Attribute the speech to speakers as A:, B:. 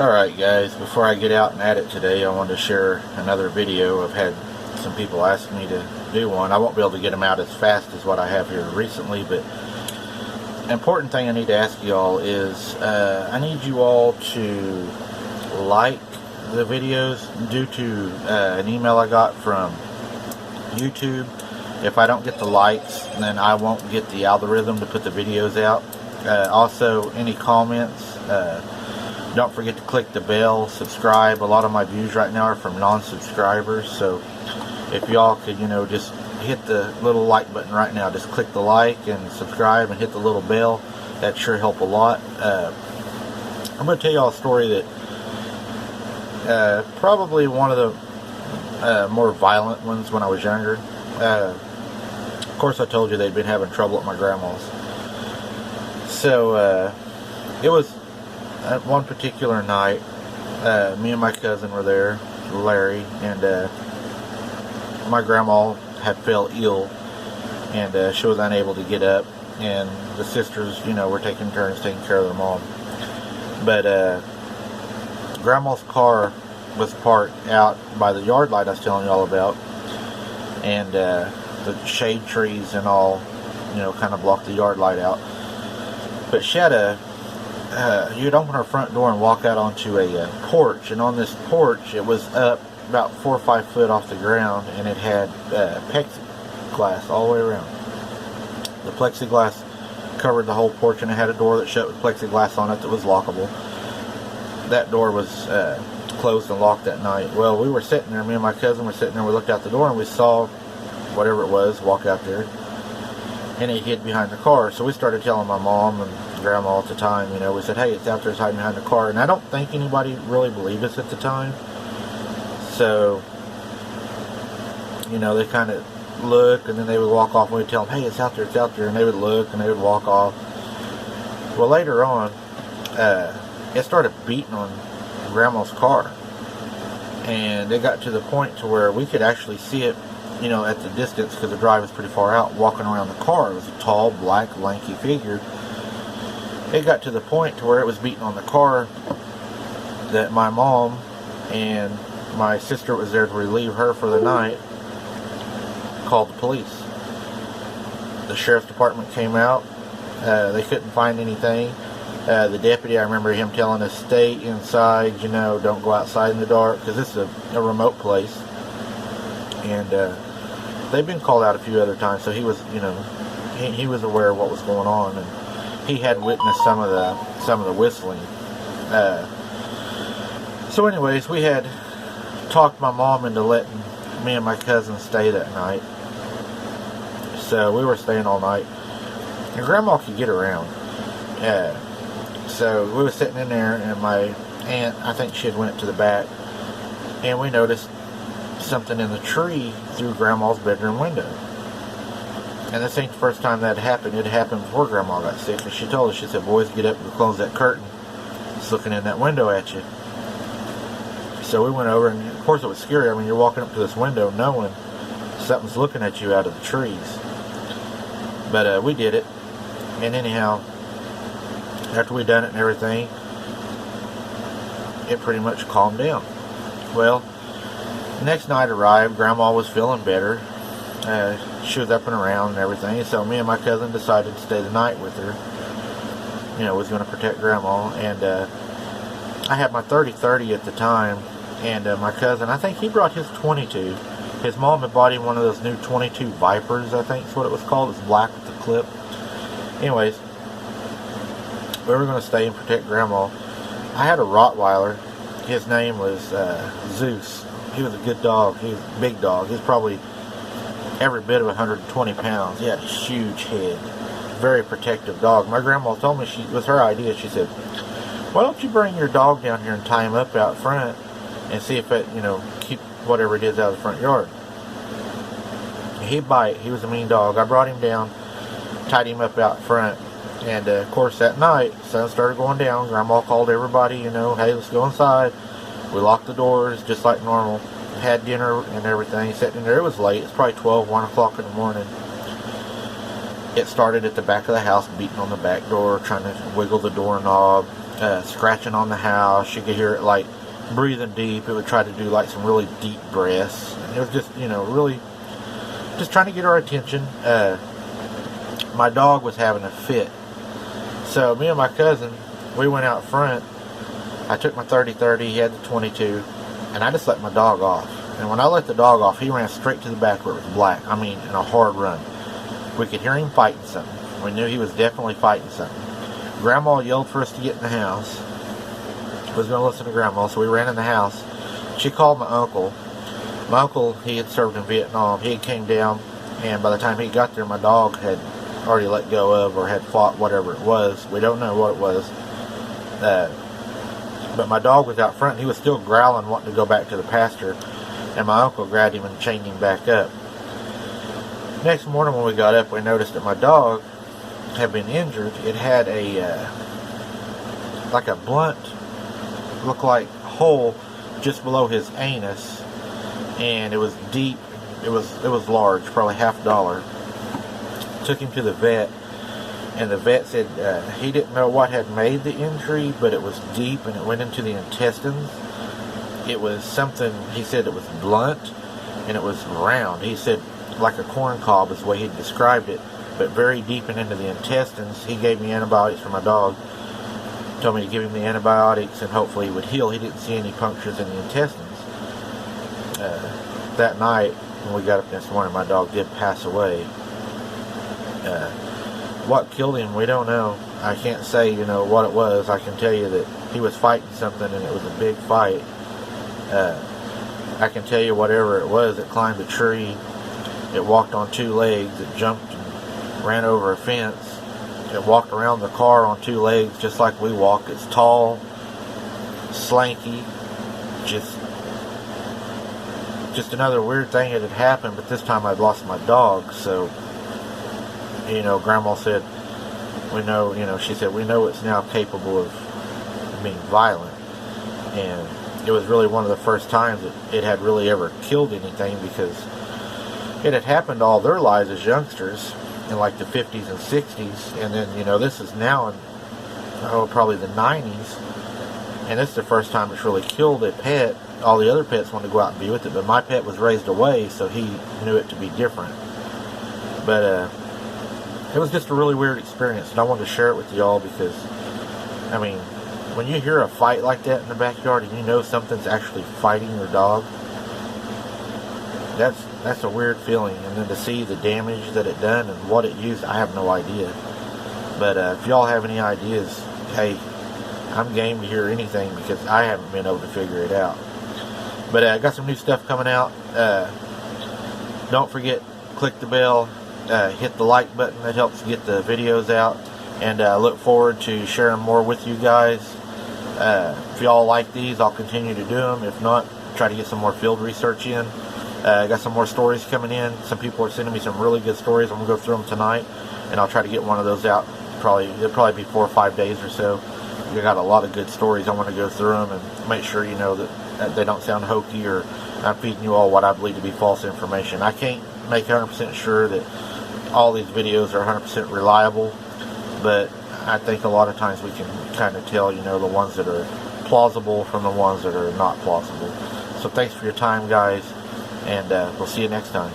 A: Alright guys, before I get out and at it today, I wanted to share another video. I've had some people ask me to do one. I won't be able to get them out as fast as what I have here recently, but important thing I need to ask you all is I need you all to like the videos due to an email I got from YouTube. If I don't get the likes, then I won't get the algorithm to put the videos out. Also, any comments, don't forget to click the bell, subscribe. A lot of my views right now are from non-subscribers, so if y'all could, just hit the little like button right now. Just click the like and subscribe and hit the little bell. That sure help a lot. I'm going to tell y'all a story that probably one of the more violent ones when I was younger. Of course, I told you they'd been having trouble at my grandma's. So it was at one particular night, me and my cousin were there, Larry, and my grandma had fell ill, and she was unable to get up, and the sisters, were taking turns taking care of their mom. But grandma's car was parked out by the yard light I was telling you all about, and the shade trees and all, kind of blocked the yard light out. But she had you'd open her front door and walk out onto a porch, and on this porch, it was up about 4 or 5 foot off the ground, and it had plexiglass all the way around. The plexiglass covered the whole porch, and it had a door that shut with plexiglass on it that was lockable. That door was closed and locked that night. Well, we were sitting there, me and my cousin were sitting there, we looked out the door, and we saw whatever it was walk out there, and it hid behind the car. So we started telling my mom and grandma at the time, we said, hey, it's out there, it's hiding behind the car. And I don't think anybody really believed us at the time. So, they kind of look, and then they would walk off, and we'd tell them, hey, it's out there, and they would look, and they would walk off. Well, later on, it started beating on grandma's car, and it got to the point to where we could actually see it, at the distance, because the drive was pretty far out, walking around the car. It was a tall, black, lanky figure. It got to the point to where it was beating on the car that my mom and my sister was there to relieve her for the night, called the police. The sheriff's department came out. They couldn't find anything. The deputy, I remember him telling us, stay inside, don't go outside in the dark, because this is a remote place. And they've been called out a few other times, so he was, he was aware of what was going on, and he had witnessed some of the whistling. So anyways, we had talked my mom into letting me and my cousin stay that night. So we were staying all night, and grandma could get around. So we were sitting in there, and my aunt, I think she had went to the back, and we noticed something in the tree through grandma's bedroom window. And this ain't the first time that happened. It happened before grandma got sick, and she told us, she said, boys, get up and close that curtain. It's looking in that window at you. So we went over, and of course it was scary. I mean, you're walking up to this window knowing something's looking at you out of the trees. But we did it. And anyhow, after we done it and everything, it pretty much calmed down. Well, the next night arrived. Grandma was feeling better. She was up and around and everything. So me and my cousin decided to stay the night with her. Was going to protect grandma. And I had my 30-30 at the time. And my cousin, I think he brought his 22. His mom had bought him one of those new 22 Vipers, I think is what it was called. It's black with the clip. Anyways, we were going to stay and protect grandma. I had a Rottweiler. His name was Zeus. He was a good dog. He was a big dog. He was probably every bit of 120 pounds. He had a huge head. Very protective dog. My grandma told me, it was her idea. She said, why don't you bring your dog down here and tie him up out front and see if it, keep whatever it is out of the front yard. He'd bite. He was a mean dog. I brought him down, tied him up out front, and of course that night, sun started going down. Grandma called everybody, hey, let's go inside. We locked the doors just like normal. Had dinner and everything, sitting in there. It was late. It's probably 12, 1 o'clock in the morning. It started at the back of the house, beating on the back door, trying to wiggle the doorknob. scratching on the house. You could hear it like breathing deep. It would try to do like some really deep breaths. And it was just, you know, really just trying to get our attention. My dog was having a fit. So me and my cousin, we went out front. I took my 30-30, he had the 22, and I just let my dog off. And when I let the dog off, he ran straight to the back where it was black. I mean, in a hard run. We could hear him fighting something. We knew he was definitely fighting something. Grandma yelled for us to get in the house. I was going to listen to Grandma, so we ran in the house. She called my uncle. My uncle, he had served in Vietnam. He came down, and by the time he got there, my dog had already let go of or had fought whatever it was. We don't know what it was. But my dog was out front, and he was still growling, wanting to go back to the pasture. And my uncle grabbed him and chained him back up. Next morning when we got up, we noticed that my dog had been injured. It had a like a blunt, looked like hole just below his anus, and it was deep. It was large, probably $50. Took him to the vet, and the vet said he didn't know what had made the injury, but it was deep and it went into the intestines. It was something, he said it was blunt and it was round. He said like a corn cob is the way he described it, but very deep and into the intestines. He gave me antibiotics for my dog. Told me to give him the antibiotics and hopefully he would heal. He didn't see any punctures in the intestines. That night when we got up this morning, my dog did pass away. What killed him, we don't know. I can't say, you know, what it was. I can tell you that he was fighting something and it was a big fight. I can tell you whatever it was. It climbed a tree. It walked on two legs. It jumped and ran over a fence. It walked around the car on two legs just like we walk. It's tall, slanky, just another weird thing that had happened, but this time I'd lost my dog. So, you know, Grandma said, we know, you know, she said, we know it's now capable of being violent. And it was really one of the first times that it had really ever killed anything, because it had happened all their lives as youngsters in like the 50s and 60s. And then, you know, this is now in, probably the 90s. And this is the first time it's really killed a pet. All the other pets wanted to go out and be with it, but my pet was raised away, so he knew it to be different. But it was just a really weird experience, and I wanted to share it with y'all because, I mean, when you hear a fight like that in the backyard and you know something's actually fighting your dog, that's a weird feeling. And then to see the damage that it done and what it used, I have no idea. But if y'all have any ideas, hey, I'm game to hear anything because I haven't been able to figure it out. But I got some new stuff coming out. Don't forget, click the bell, hit the like button. That helps get the videos out. And I look forward to sharing more with you guys. If y'all like these, I'll continue to do them. If not, try to get some more field research in. I got some more stories coming in. Some people are sending me some really good stories. I'm going to go through them tonight. And I'll try to get one of those out. It'll probably be 4 or 5 days or so. We got a lot of good stories. I want to go through them and make sure you know that they don't sound hokey or I'm feeding you all what I believe to be false information. I can't make 100% sure that all these videos are 100% reliable, but I think a lot of times we can kind of tell, you know, the ones that are plausible from the ones that are not plausible. So thanks for your time, guys, and we'll see you next time.